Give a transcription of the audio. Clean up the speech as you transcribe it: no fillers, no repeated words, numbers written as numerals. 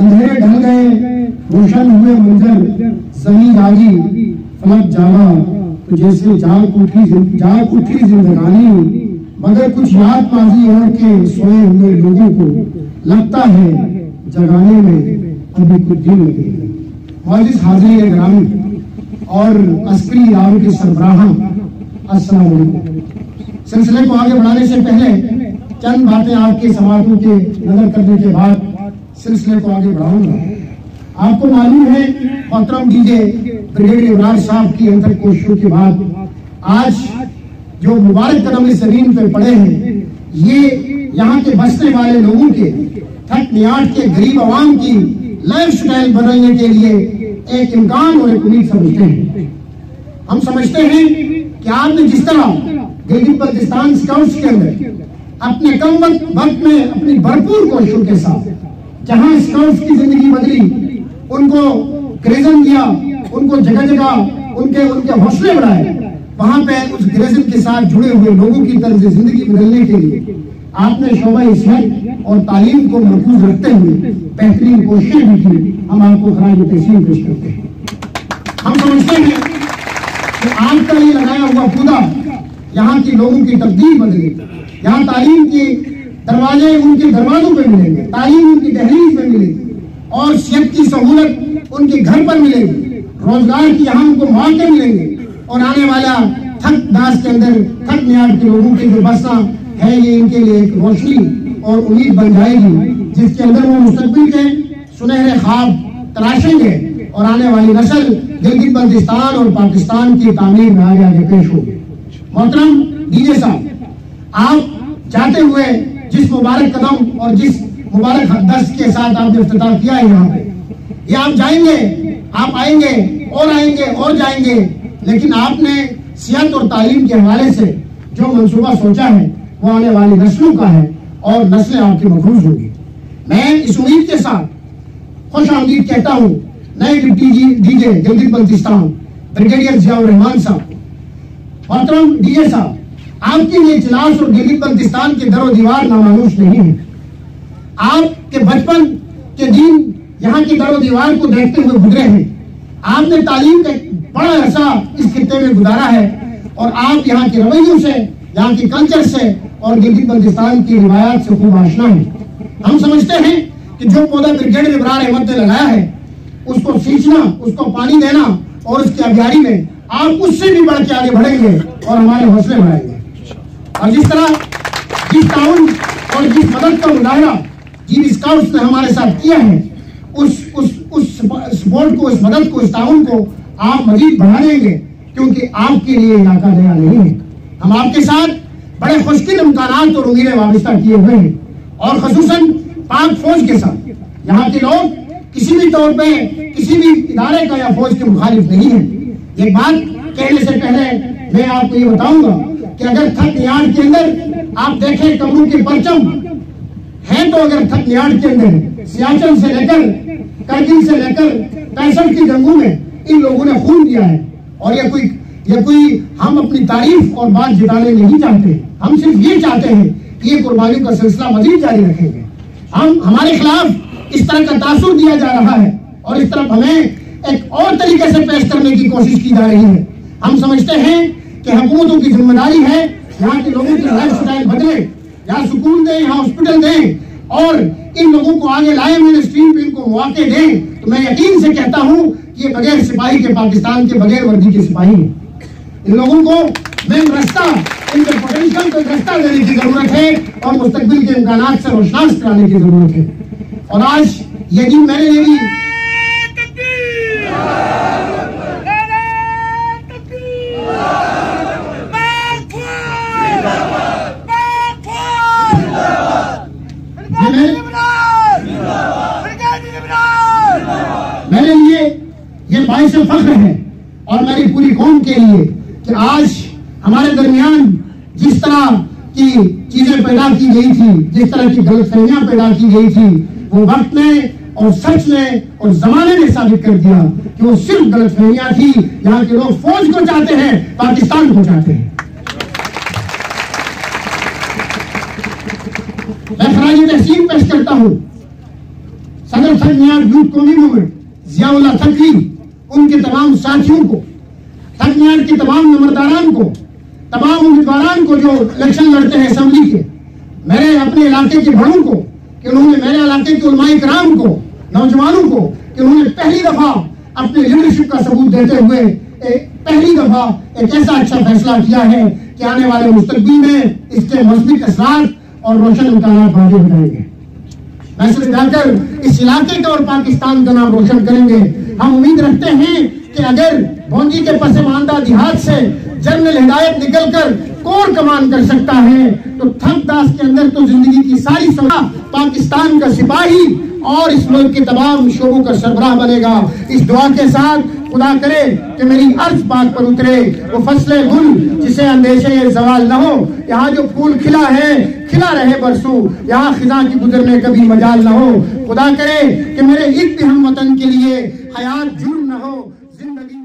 अंधेरे ढल गए, रोशन हुए मंजर, जमीन जागी, फलक जागा, तो जैसे जाग उठी जिंदगानी, मगर कुछ याद माजी और के सोए हुए लोगों को लगता है जगाने में अभी कुछ दिन लगेगा। मौजूद हाजिर ग्रामी और अस्करी राव के सरबराह, अस्सलाम वालेकुम। सिलसिले को आगे बढ़ाने से पहले चंद बातें आपके समातों के नजर करने के बाद सिलसिले को आगे बढ़ाऊंगा। आपको मालूम है मोहतरम डीजे ब्रिगेडियर इमरान साहब की अंतर कोशिशों के बाद आज जो मुबारक कदम इस जमीन पर पड़े हैं, ये यहाँ के बसने वाले लोगों के थक नियाट के गरीब आवाम की लाइफ स्टाइल बदलने के लिए एक इम्कान और एक उम्मीद समझते हैं। हम समझते हैं कि आपने जिस तरह गिलगित बल्तिस्तान स्काउट्स के अंदर अपने कम वक्त में अपनी भरपूर कोशिशों के साथ जहां स्काउट्स की जिंदगी बदली, उनको क्रेजन दिया, उनको जगह जगह उनके हौसले बढ़ाए, वहां पे उस क्रेजन के साथ जुड़े हुए लोगों की तरफ से जिंदगी बदलने के लिए आपने शोबा सेहत और तालीम को मरकूज रखते हुए बेहतरीन कोशिशें भी की। हम आपको खराज तहसीन पेश करते हैं। हम समझते हैं कि आपका ये लगाया हुआ खुदा यहाँ के लोगों की तब्दील बदले, यहाँ तालीम के दरवाजे उनके दरवाजों पे मिलेंगे, तालीम उनकी दहलीज में मिलेगी और सेहत की सहूलत उनके घर पर मिलेगी, रोजगार की यहाँ उनको मौके मिलेंगे और आने वाला थक दास के अंदर थक नियाट के लोगों के जो बसना है, ये इनके लिए एक रोशनी और उम्मीद बन जाएगी, जिसके अंदर वो मुस्तकबिल के सुनहरे ख्वाब तराशेंगे और आने वाली नस्ल गिलगित बल्तिस्तान और पाकिस्तान की तामीर में आगे आगे पेश होगी। मोहतरम डीजे साहब, आप जाते हुए जिस मुबारक कदम और जिस मुबारक दस्त के साथ आपने इफ्तिताह किया है यहाँ पे, ये आप जाएंगे, आप आएंगे और जाएंगे, लेकिन आपने सेहत और तालीम के हवाले से जो मंसूबा सोचा है वो आने वाली नस्लों का है और नस्लें आपकी मखरूज होगी। मैं इस उम्मीद के साथ खुश आमदीद कहता हूँ नए deputy DJ Gilgit Baltistan brigadier Ziaur Rahman साहब। मोहतरम डीजे साहब, आपके लिए इजलास और गिलगित बल्तिस्तान के दरो दीवार नामानुश नहीं है। आपके बचपन के दिन यहाँ की दरो दीवार को देखते हुए गुजरे हैं। आपने तालीम का बड़ा अरसा इस खित्ते में गुजारा है और आप यहाँ के रवैयों से, यहाँ के कल्चर से और गिलगित बल्तिस्तान की रिवायात से खूब आशना है। हम समझते हैं कि जो पौधा ब्रिगेडियर इब्रार अहमद ने लगाया है, उसको सींचना, उसको पानी देना और उसकी अभियारी में आप उससे भी बढ़ के आगे बढ़ेंगे और हमारे हौसले बढ़ाएंगे। और जिस तरह जिस ताउन और जिस मदद का मुजाहरा जीव स्काउट्स ने हमारे साथ किया है, उस सपोर्ट को, इस मदद को, इस ताउन को आप मजीद बढ़ा देंगे, क्योंकि आपके लिए इलाका नया नहीं है। हम आपके साथ बड़े खुशकिन इम्कानात और उम्मीदें वाबस्ता किए हुए हैं और खसूसन पाक फौज के साथ। यहाँ के लोग किसी भी तौर पे किसी भी इदारे का या फौज के मुखालिफ नहीं है। एक बात कहने से पहले मैं आपको ये बताऊंगा कि अगर थक नियाट के अंदर आप देखें कमरू के परचम है, तो अगर थक नियाट के अंदर सियाचिन से लेकर करगिल से लेकर 65 की जंगों में इन लोगों ने खून दिया है। और ये कोई हम अपनी तारीफ और बात जिताने नहीं चाहते, हम सिर्फ ये चाहते हैं कि ये कुर्बानियों का सिलसिला मजीद जारी रखेंगे। हमारे खिलाफ इस तरह का तासुर दिया जा रहा है और इस तरफ हमें एक और तरीके से पेश करने की कोशिश की जा रही है। हम समझते हैं कि हुकूमतों की जिम्मेदारी है यहाँ के लोगों की लाइफ स्टाइल बदले, यहाँ सुकून दें, यहाँ हॉस्पिटल दें और इन लोगों को आगे लाए, मेरे स्ट्रीम पे इनको मौके दें। तो मैं यकीन से कहता हूँ कि ये बगैर सिपाही के पाकिस्तान के बगैर वर्दी के सिपाही हैं। इन लोगों को मैं रास्ता, इनके पोटेंशियल को रास्ता देने की जरूरत है और मुस्तकबिल के इम्कानात से रोशनास कराने की जरूरत है। और आज ये दिन मेरे लिए भी मेरे लिए ये बाइस फख्र है और मेरी पूरी कौम के लिए कि आज हमारे दरमियान जिस तरह की चीजें पैदा की गई थी, जिस तरह की गलतफहमियां पैदा की गई थी, वो वक्त ने और सच ने और जमाने ने साबित कर दिया कि वो सिर्फ गलतफहमियां थी। यहाँ के लोग फौज को चाहते हैं, पाकिस्तान को चाहते हैं। मैं खराज तहसीन पेश करता हूँ सदर थर्ड न्याय यूथ कौमी मूवमेंट जियाउल्लाह तकवी, उनके तमाम साथियों को, थर्ड न्याय के तमाम नंबरदारान को, तमाम उम्मीदवारान को जो इलेक्शन लड़ते हैं असेंबली के, मेरे अपने इलाके के बड़ों को कि उन्होंने, मेरे इलाके के उलमाए किराम को, नौजवानों को कि उन्होंने पहली दफा अपने लीडरशिप का सबूत देते हुए पहली दफा एक ऐसा अच्छा फैसला किया है कि आने वाले मुस्तकबिल में इसके मज़बूत असरात और रोशन इम्कानात आगे बढ़ाएंगे। मैसेज डालकर इस इलाके का और पाकिस्तान का नाम रोशन करेंगे। हम उम्मीद रखते हैं कि अगर भोंजी के पसमानदा देहात से जनरल हिदायत निकलकर कोर कमान कर सकता है तो थकदास के अंदर तो जिंदगी की सारी सलाह पाकिस्तान का सिपाही और इस मुल्क के तमाम शोबों का सरबराह बनेगा। इस दुआ के साथ खुदा करे कि मेरी अर्ज पाक पर उतरे वो फसले गुल जिसे अंदेशे ये सवाल न हो। यहाँ जो फूल खिला है खिला रहे बरसों, यहाँ खिजा की गुजरने कभी मजाल न हो। खुदा करे कि मेरे एक भी हम वतन के लिए हयात जुर्म न हो, जिंदगी